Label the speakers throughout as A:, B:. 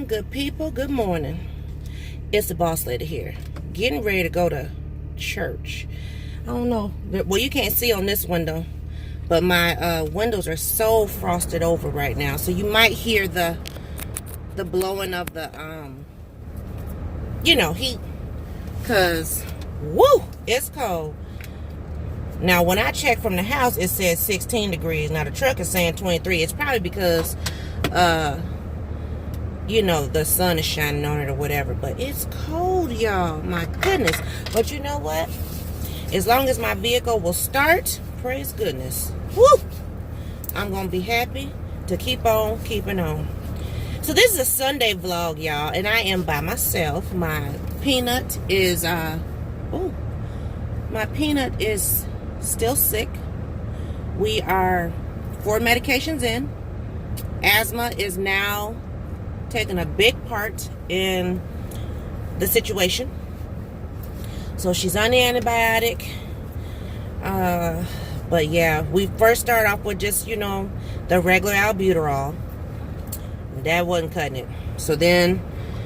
A: good people. Good morning. It's the boss lady here, getting ready to go to church. I don't know. Well, you can't see on this window, but my windows are so frosted over right now, so you might hear the blowing of the heat, cause woo, it's cold. Now, when I checked from the house, it says 16 degrees. Now the truck is saying 23. It's probably because the sun is shining on it or whatever. But it's cold, y'all. My goodness. But you know what? As long as my vehicle will start, praise goodness. Woo! I'm going to be happy to keep on keeping on. So this is a Sunday vlog, y'all. And I am by myself. My peanut is, still sick. We are 4 medications in. Asthma is now taking a big part in the situation. So she's on the antibiotic. But yeah, we first started off with just, the regular albuterol. That wasn't cutting it. So then,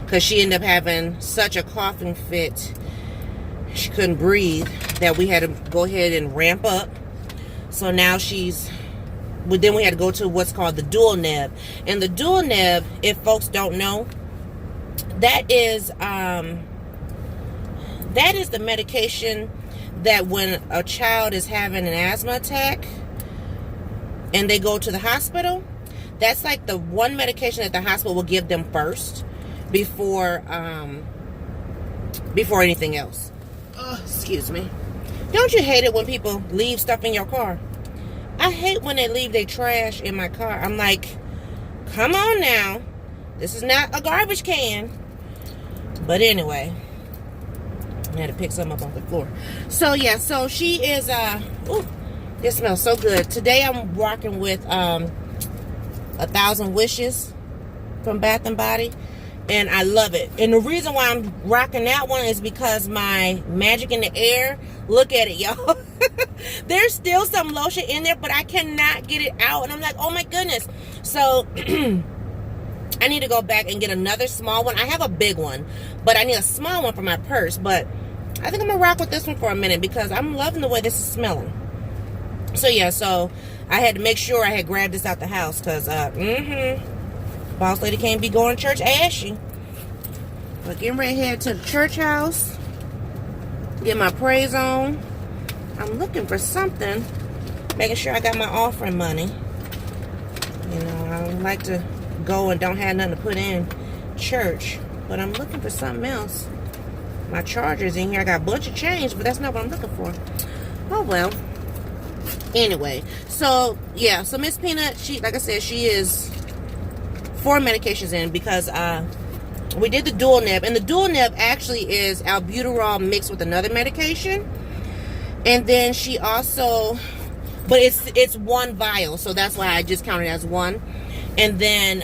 A: because she ended up having such a coughing fit, she couldn't breathe, that we had to go ahead and ramp up. So now then we had to go to what's called the dual neb. And the dual neb, if folks don't know, that is the medication that when a child is having an asthma attack and they go to the hospital, that's like the one medication that the hospital will give them first before anything else. Excuse me. Don't you hate it when people leave stuff in your car? I hate when they leave their trash in my car. I'm like, come on now. This is not a garbage can. But anyway, I had to pick some up off the floor. So yeah, so she is, this smells so good. Today I'm rocking with 1,000 Wishes from Bath & Body. And I love it. And the reason why I'm rocking that one is because my Magic in the Air, look at it, y'all. There's still some lotion in there, but I cannot get it out. And I'm like, oh my goodness. So I need to go back and get another small one. I have a big one, but I need a small one for my purse. But I think I'm going to rock with this one for a minute because I'm loving the way this is smelling. So yeah, so I had to make sure I had grabbed this out the house because, boss lady can't be going to church ashy. But getting ready to head to the church house. Get my praise on. I'm looking for something. Making sure I got my offering money. I don't like to go and don't have nothing to put in church. But I'm looking for something else. My charger's in here. I got a bunch of change, but that's not what I'm looking for. Oh well. Anyway. So yeah. So Miss Peanut, like I said, she is 4 medications in because we did the dual neb, and the dual neb actually is albuterol mixed with another medication. And then she also, but it's one vial, so that's why I just counted it as one. And then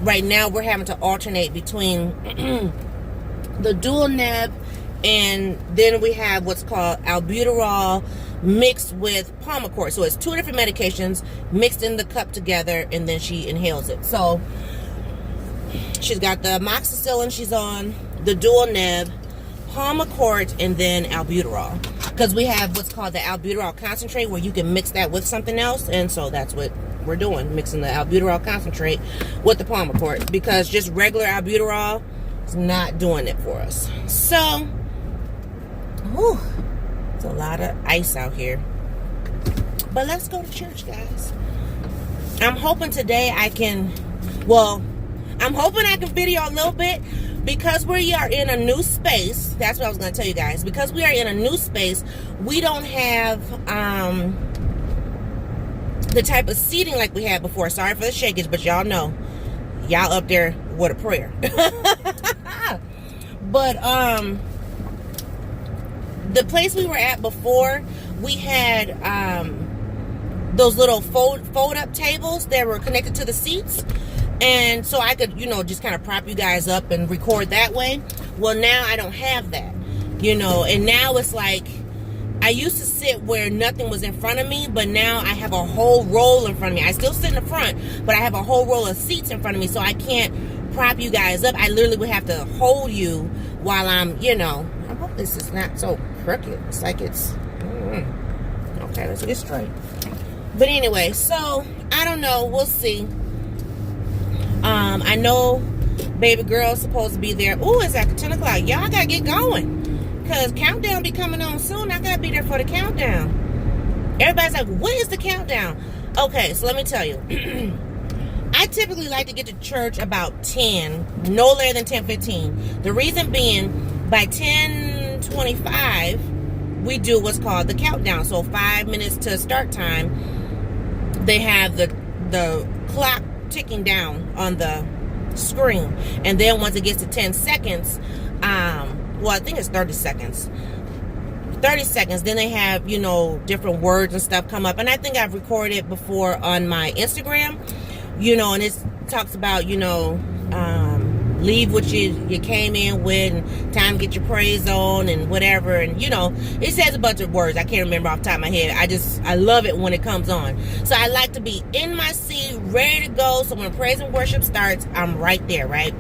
A: right now we're having to alternate between the dual neb, and then we have what's called albuterol mixed with Palmacort. So it's 2 different medications mixed in the cup together, and then she inhales it. So she's got the amoxicillin she's on, the dual neb, Palmacort, and then albuterol. Because we have what's called the albuterol concentrate where you can mix that with something else. And so that's what we're doing, mixing the albuterol concentrate with the Palmacort. Because just regular albuterol is not doing it for us. So, whew. It's a lot of ice out here. But let's go to church, guys. I'm hoping today I'm hoping I can video a little bit because we are in a new space. That's what I was going to tell you guys. Because we are in a new space, we don't have the type of seating like we had before. Sorry for the shakage, but y'all know. Y'all up there with a prayer. But, the place we were at before, we had those little fold-up tables that were connected to the seats. And so I could, just kind of prop you guys up and record that way. Well, now I don't have that, and now it's like I used to sit where nothing was in front of me, but now I have a whole roll in front of me. I still sit in the front, but I have a whole roll of seats in front of me, so I can't prop you guys up. I literally would have to hold you while I'm, I hope this is not so crooked. It's like it's, okay, let's get straight. But anyway, so, I don't know. We'll see. I know baby girl's supposed to be there. Ooh, it's after 10 o'clock. Y'all gotta get going. Because countdown be coming on soon. I gotta be there for the countdown. Everybody's like, what is the countdown? Okay, so let me tell you. I typically like to get to church about 10, no later than 10:15. The reason being, by 10:25, we do what's called the countdown. So 5 minutes to start time, they have the clock ticking down on the screen. And then once it gets to 10 seconds, well, I think it's 30 seconds. 30 seconds, then they have, different words and stuff come up. And I think I've recorded it before on my Instagram, and it talks about, leave what you came in with, and time to get your praise on, and whatever. And, it says a bunch of words. I can't remember off the top of my head. I love it when it comes on. So I like to be in my seat, ready to go. So when praise and worship starts, I'm right there, right?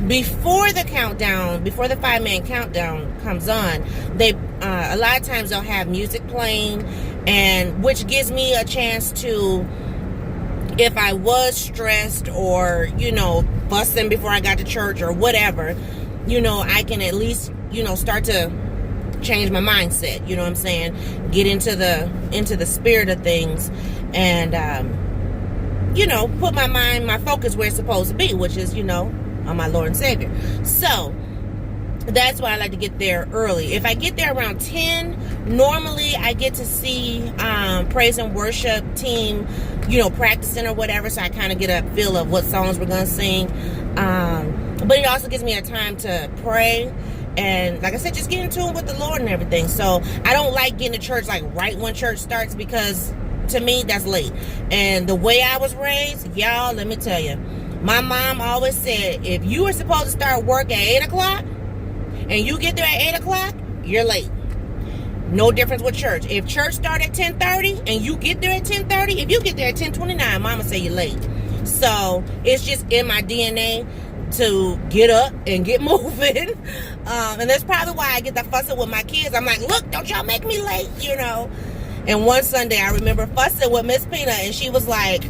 A: Before the countdown, before the 5-minute countdown comes on, they a lot of times they'll have music playing, and which gives me a chance to, if I was stressed or fussing before I got to church or whatever, I can at least start to change my mindset. You know what I'm saying? Get into the spirit of things, and put my focus where it's supposed to be, which is, on my Lord and Savior. So, that's why I like to get there early. If I get there around 10, normally I get to see praise and worship team, practicing or whatever, so I kind of get a feel of what songs we're going to sing. But it also gives me a time to pray. And like I said, just get in tune with the Lord and everything. So, I don't like getting to church like right when church starts, because to me, that's late. And the way I was raised, y'all, let me tell you, my mom always said, if you were supposed to start work at 8 o'clock and you get there at 8 o'clock, you're late. No difference with church. If church started at 10:30 and you get there at 10:30, if you get there at 10:29, mama say you're late. So it's just in my DNA to get up and get moving. And that's probably why I get the fussing with my kids. I'm like, look, don't y'all make me late, And one Sunday, I remember fussing with Miss Peanut, and she was like,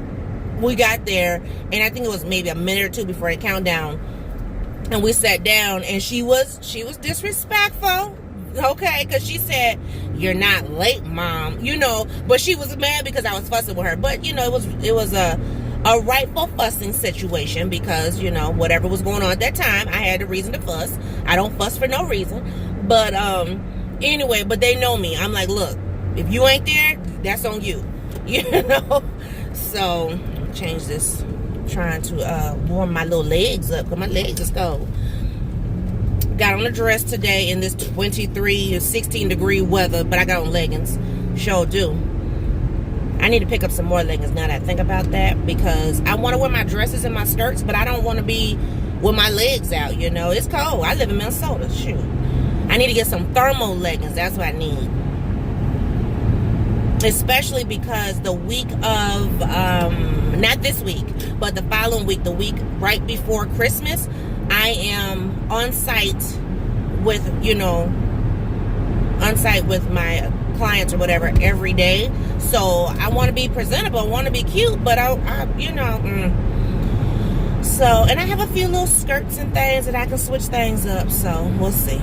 A: we got there, and I think it was maybe a minute or two before the countdown, and we sat down, and she was disrespectful, okay, because she said, you're not late, Mom, but she was mad because I was fussing with her. But, it was a rightful fussing situation, because, whatever was going on at that time, I had a reason to fuss. I don't fuss for no reason. But, anyway, but they know me. I'm like, look, if you ain't there, that's on you, So, change this. I'm trying to warm my little legs up, because my legs is cold. Got on a dress today in this 23 or 16 degree weather, but I got on leggings. Sure do. I need to pick up some more leggings now that I think about that, because I want to wear my dresses and my skirts, but I don't want to be with my legs out, It's cold. I live in Minnesota. Shoot. I need to get some thermal leggings. That's what I need. Especially because the week of, not this week, but the following week, the week right before Christmas, I am on site with, my clients or whatever every day. So I want to be presentable, I want to be cute, but So, and I have a few little skirts and things that I can switch things up, so we'll see.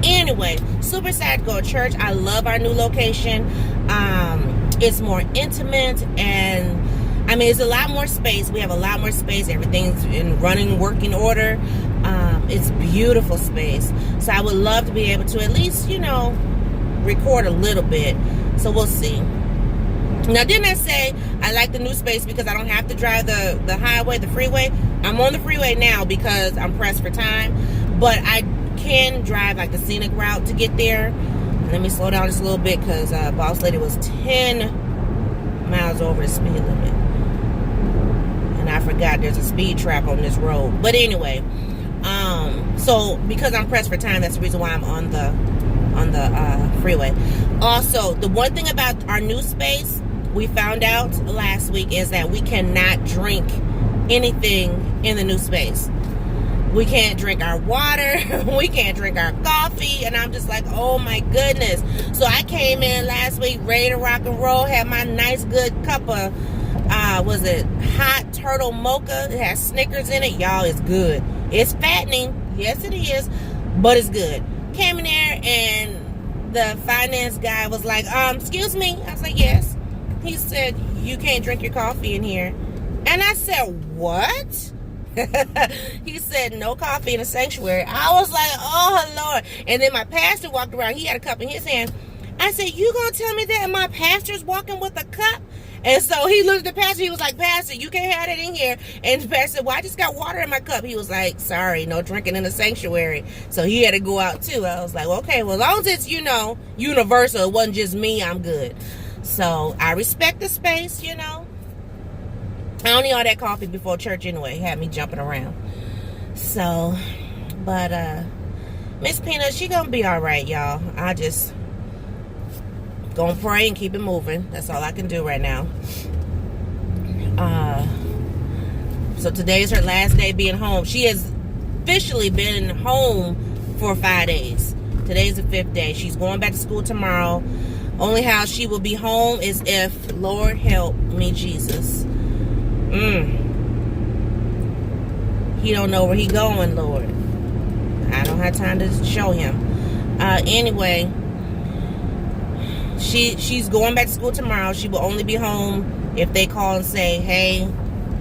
A: Anyway, super excited to go to church. I love our new location. It's more intimate, and it's a lot more space. We have a lot more space. Everything's in running, working order. It's beautiful space. So I would love to be able to at least, record a little bit. So we'll see. Now, didn't I say I like the new space because I don't have to drive the highway, the freeway? I'm on the freeway now because I'm pressed for time. But I can drive like the scenic route to get there. Let me slow down just a little bit, because Boss Lady was 10 miles over the speed limit. And I forgot there's a speed trap on this road. But anyway, so because I'm pressed for time, that's the reason why I'm on on the freeway. Also, the one thing about our new space we found out last week is that we cannot drink anything in the new space. We can't drink our water. We can't drink our coffee. And I'm just like, oh my goodness. So I came in last week ready to rock and roll. Had my nice good cup of, was it hot turtle mocha? It has Snickers in it. Y'all, it's good. It's fattening. Yes, it is. But it's good. Came in there and the finance guy was like, excuse me. I was like, yes. He said, you can't drink your coffee in here. And I said, what? He said, no coffee in the sanctuary. I was like, oh, Lord. And then my pastor walked around. He had a cup in his hand. I said, you going to tell me that my pastor's walking with a cup? And so he looked at the pastor. He was like, Pastor, you can't have it in here. And the pastor said, well, I just got water in my cup. He was like, sorry, no drinking in the sanctuary. So he had to go out too. I was like, well, okay, well, as long as it's, universal, it wasn't just me, I'm good. So I respect the space, I don't need all that coffee before church anyway. Had me jumping around. So, but Miss Peanut, she gonna be all right, y'all. I just gonna pray and keep it moving. That's all I can do right now. So today's her last day being home. She has officially been home for 5 days. Today's the 5th day. She's going back to school tomorrow. Only how she will be home is if, Lord help me, Jesus. He don't know where he going, Lord. I don't have time to show him. Anyway, she's going back to school tomorrow. She will only be home if they call and say, hey,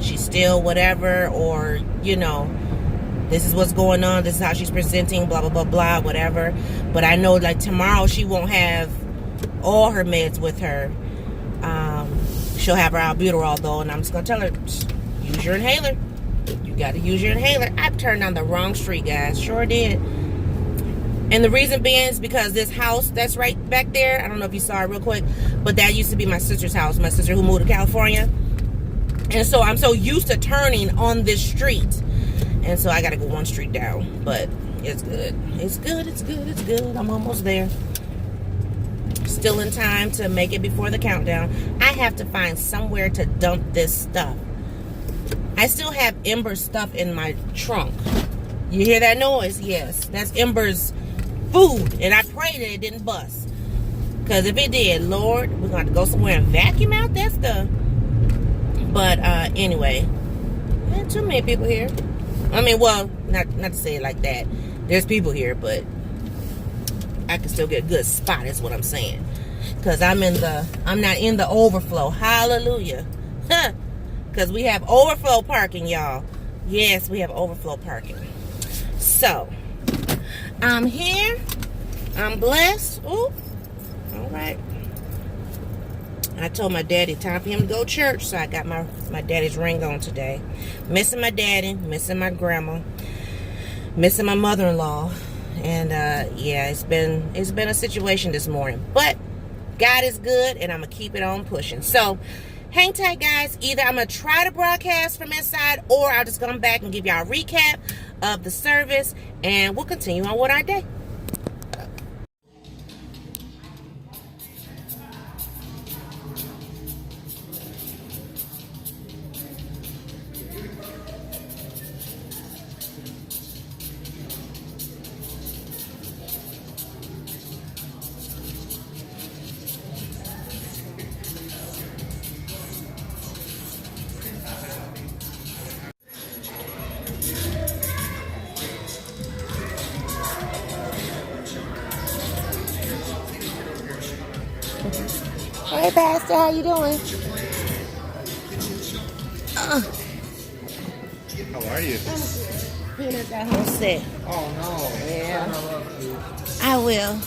A: she's still whatever, or, this is what's going on. This is how she's presenting, blah, blah, blah, blah, whatever. But I know, like, tomorrow she won't have all her meds with her. She'll have her albuterol though, and I'm just gonna tell her, use your inhaler. You gotta use your inhaler. I turned down the wrong street, guys. Sure did. And the reason being is because this house that's right back there, I don't know if you saw it real quick, but that used to be my sister's house. My sister who moved to California. And so I'm so used to turning on this street. And so I gotta go one street down. But it's good. It's good, it's good, it's good. I'm almost there. Still in time to make it before the countdown. I have to find somewhere to dump this stuff. I still have Ember's stuff in my trunk. You hear that noise? Yes, that's Ember's food, and I pray that it didn't bust. Because if it did, Lord, we're going to have to go somewhere and vacuum out that stuff. But anyway, not too many people here. I mean, well, not to say it like that. There's people here, but I can still get a good spot, is what I'm saying. Because I'm not in the overflow. Hallelujah. Because we have overflow parking, y'all. Yes, we have overflow parking. So, I'm here. I'm blessed. Ooh. All right. I told my daddy time for him to go to church, so I got my daddy's ring on today. Missing my daddy, missing my grandma, missing my mother-in-law. And yeah, it's been a situation this morning, but God is good, and I'm gonna keep it on pushing. So hang tight, guys. Either I'm gonna try to broadcast from inside, or I'll just come back and give y'all a recap of the service, and we'll continue on with our day. Hey, Pastor, how you doing?
B: How are you?
A: Peanut got home sick.
B: Oh no.
A: Yeah. I will.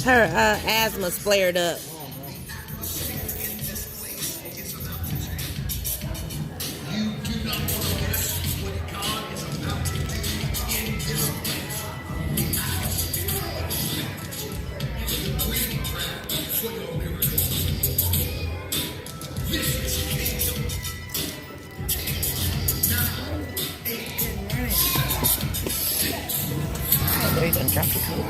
A: Her asthma's flared up. There you go, drop your food.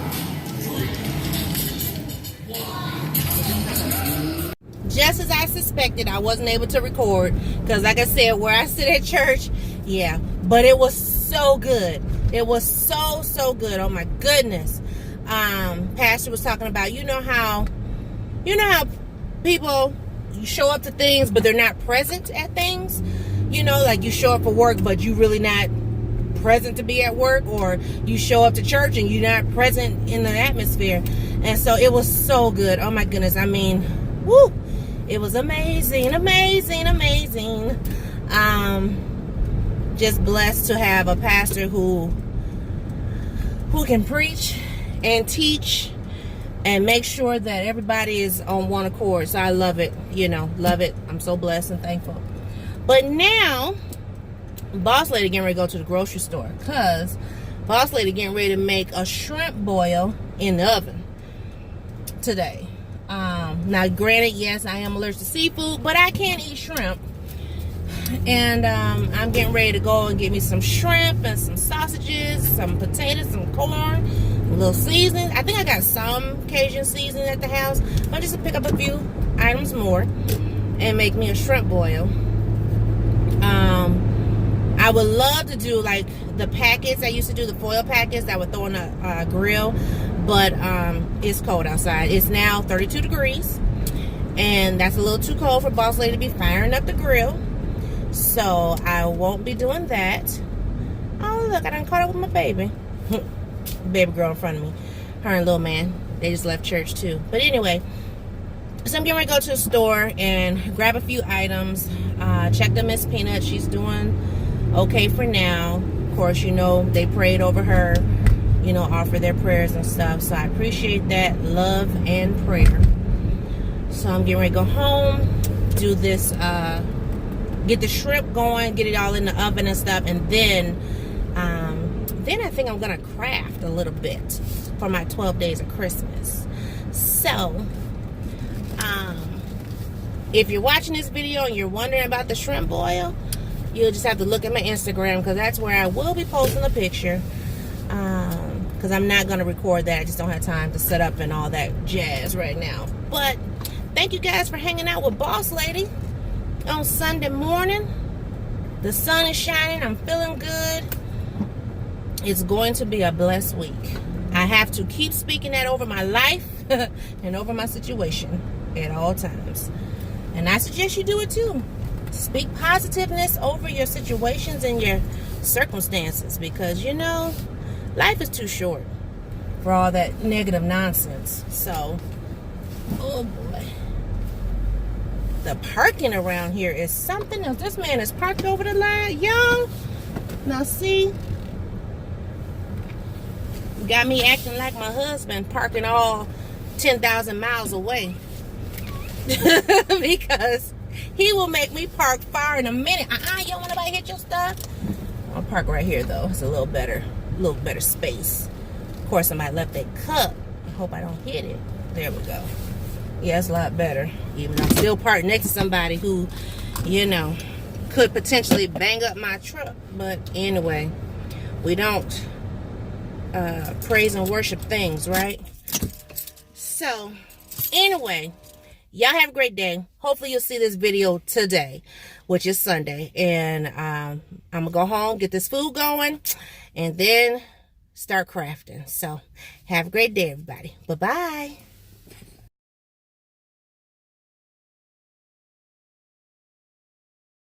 A: Just as I suspected, I wasn't able to record because, like I said, where I sit at church, yeah. But it was so good. It was so good. Oh my goodness. Pastor was talking about, you know how people, you show up to things but they're not present at things. You know, like you show up for work but you really not present to be at work, or you show up to church and you're not present in the atmosphere. And so it was so good. Oh my goodness. I mean, woo. It was amazing. Just blessed to have a pastor who can preach and teach and make sure that everybody is on one accord. So I love it, love it. I'm so blessed and thankful. But now, Boss Lady getting ready to go to the grocery store because Boss Lady getting ready to make a shrimp boil in the oven today. Now, granted, yes, I am allergic to seafood, but I can eat shrimp. And I'm getting ready to go and get me some shrimp and some sausages, some potatoes, some corn, a little seasoning. I think I got some Cajun seasoning at the house. I'm just gonna pick up a few items more and make me a shrimp boil. I would love to do like the packets. I used to do the foil packets that would throw in a grill, but it's cold outside. It's now 32 degrees, and that's a little too cold for Boss Lady to be firing up the grill. So I won't be doing that. Oh, look, I done caught up with my baby. Baby girl in front of me. Her and little man. They just left church too. But anyway, so I'm getting ready to go to the store and grab a few items. Check the Miss Peanut. She's doing okay for now. Of course, they prayed over her, offer their prayers and stuff. So I appreciate that love and prayer. So I'm getting ready to go home, do this, get the shrimp going, get it all in the oven and stuff, and then I think I'm gonna craft a little bit for my 12 days of Christmas. So if you're watching this video and you're wondering about the shrimp boil, you'll just have to look at my Instagram, because that's where I will be posting a picture, because I'm not gonna record that. I just don't have time to set up and all that jazz right now. But thank you guys for hanging out with Boss Lady on Sunday morning. The sun is shining. I'm feeling good. It's going to be a blessed week. I have to keep speaking that over my life and over my situation at all times. And I suggest you do it too. Speak positiveness over your situations and your circumstances, because life is too short for all that negative nonsense. So, oh boy. The parking around here is something else. This man is parked over the line. Y'all, now see, got me acting like my husband, parking all 10,000 miles away. Because he will make me park far in a minute. You don't want nobody to hit your stuff? I'll park right here though. It's a little better space. Of course, somebody left their cup. I hope I don't hit it. There we go. Yeah, it's a lot better. Even though I'm still parked next to somebody who, could potentially bang up my truck. But anyway, we don't praise and worship things, right? So, anyway, y'all have a great day. Hopefully you'll see this video today, which is Sunday. And I'm going to go home, get this food going, and then start crafting. So, have a great day, everybody. Bye-bye.